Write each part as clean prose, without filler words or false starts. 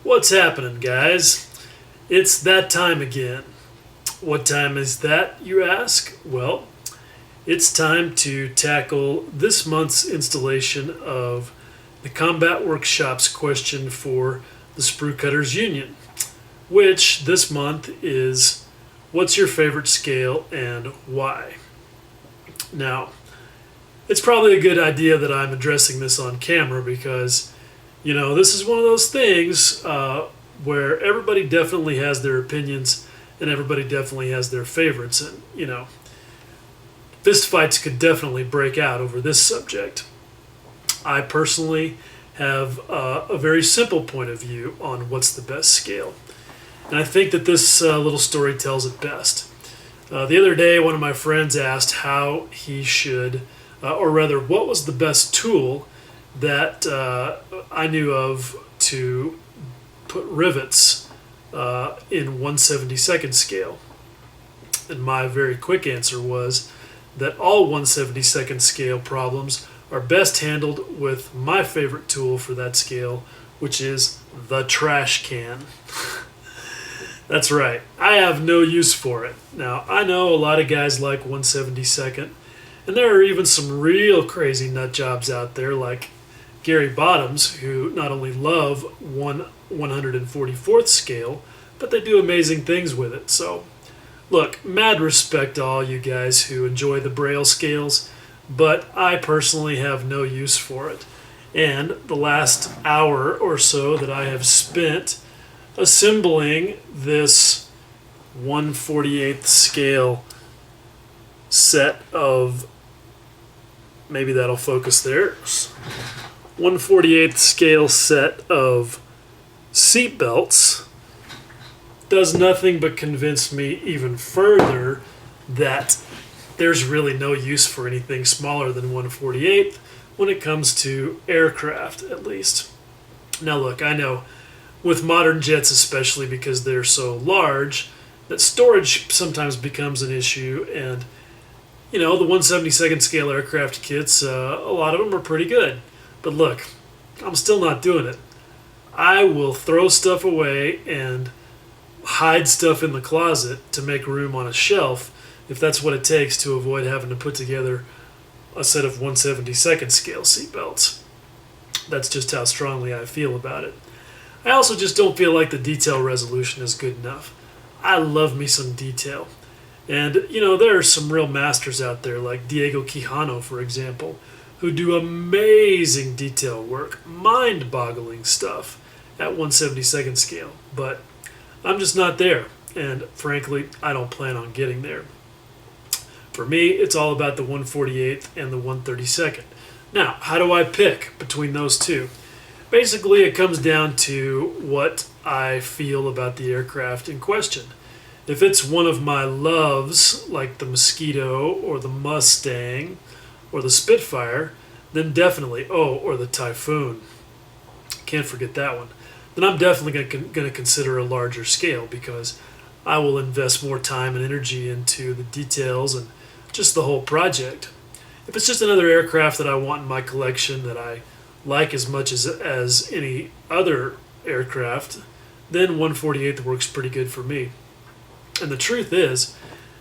What's happening, guys? It's that time again. What time is that, you ask? Well, it's time to tackle this month's installation of the Combat Workshop's question for the Sprue Cutters Union, which this month is, what's your favorite scale and why? Now, it's probably a good idea that I'm addressing this on camera because, this is one of those things where everybody definitely has their opinions and everybody definitely has their favorites. And, fist fights could definitely break out over this subject. I personally have a very simple point of view on what's the best scale. And I think that this little story tells it best. The other day, one of my friends asked how he should, or rather, what was the best tool that I knew of to put rivets in 1/72nd scale. And my very quick answer was that all 1/72nd scale problems are best handled with my favorite tool for that scale, which is the trash can. That's right, I have no use for it. Now, I know a lot of guys like 1/72nd, and there are even some real crazy nut jobs out there like Gary Bottoms, who not only love 144th scale, but they do amazing things with it. So, look, mad respect to all you guys who enjoy the Braille scales, but I personally have no use for it. And the last hour or so that I have spent assembling this 1/48th scale set of, maybe that'll focus there, 1/48th scale set of seat belts does nothing but convince me even further that there's really no use for anything smaller than 1/48th when it comes to aircraft, at least. Now look, I know with modern jets, especially because they're so large, that storage sometimes becomes an issue, and the 1/72nd scale aircraft kits, a lot of them are pretty good. But look, I'm still not doing it. I will throw stuff away and hide stuff in the closet to make room on a shelf if that's what it takes to avoid having to put together a set of 1/72nd scale seatbelts. That's just how strongly I feel about it. I also just don't feel like the detail resolution is good enough. I love me some detail. And, there are some real masters out there like Diego Quijano, for example, who do amazing detail work, mind-boggling stuff at 1/72nd scale. But I'm just not there, and frankly, I don't plan on getting there. For me, it's all about the 1/48th and the 1/32nd. Now, how do I pick between those two? Basically, it comes down to what I feel about the aircraft in question. If it's one of my loves, like the Mosquito or the Mustang or the Spitfire, then definitely, or the Typhoon. Can't forget that one. Then I'm definitely going to consider a larger scale because I will invest more time and energy into the details and just the whole project. If it's just another aircraft that I want in my collection that I like as much as any other aircraft, then 1/48th works pretty good for me. And the truth is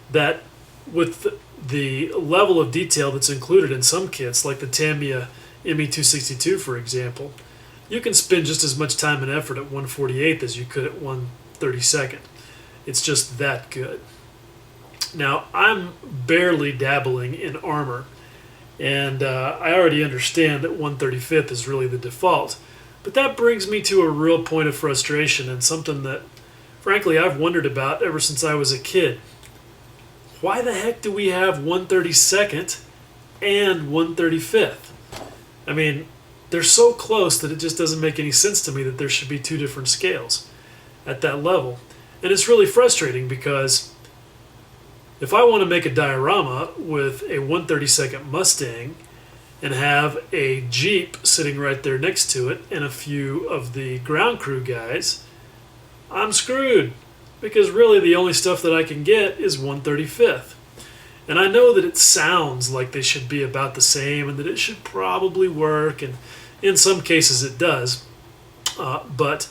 that with the level of detail that's included in some kits, like the Tamiya ME262, for example, you can spend just as much time and effort at 1/48th as you could at 1/32nd. It's just that good. Now, I'm barely dabbling in armor, and I already understand that 1/35th is really the default. But that brings me to a real point of frustration and something that, frankly, I've wondered about ever since I was a kid. Why the heck do we have 1/32nd and 1/35th? I mean, they're so close that it just doesn't make any sense to me that there should be two different scales at that level. And it's really frustrating because if I want to make a diorama with a 1/32nd Mustang and have a Jeep sitting right there next to it and a few of the ground crew guys, I'm screwed because really the only stuff that I can get is 1/35th. And I know that it sounds like they should be about the same and that it should probably work, and in some cases it does, but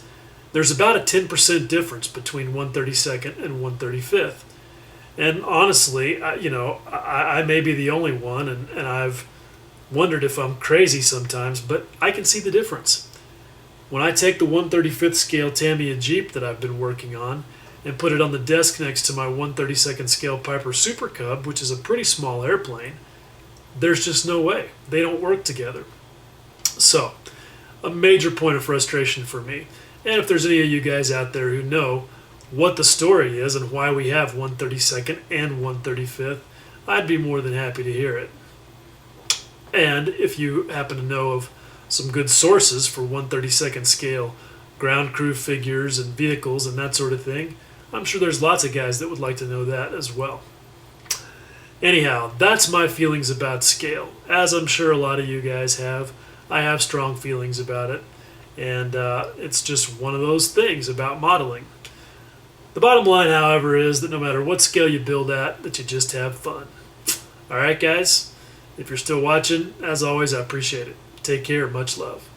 there's about a 10% difference between 132nd and 135th. And honestly, I may be the only one, and I've wondered if I'm crazy sometimes, but I can see the difference. When I take the 135th scale Tamiya Jeep that I've been working on and put it on the desk next to my 132nd scale Piper Super Cub, which is a pretty small airplane, there's just no way. They don't work together. So, a major point of frustration for me. And if there's any of you guys out there who know what the story is and why we have 132nd and 135th, I'd be more than happy to hear it. And if you happen to know of some good sources for 132nd scale ground crew figures and vehicles and that sort of thing, I'm sure there's lots of guys that would like to know that as well. Anyhow, that's my feelings about scale. As I'm sure a lot of you guys have, I have strong feelings about it. And it's just one of those things about modeling. The bottom line, however, is that no matter what scale you build at, that you just have fun. All right, guys? If you're still watching, as always, I appreciate it. Take care. Much love.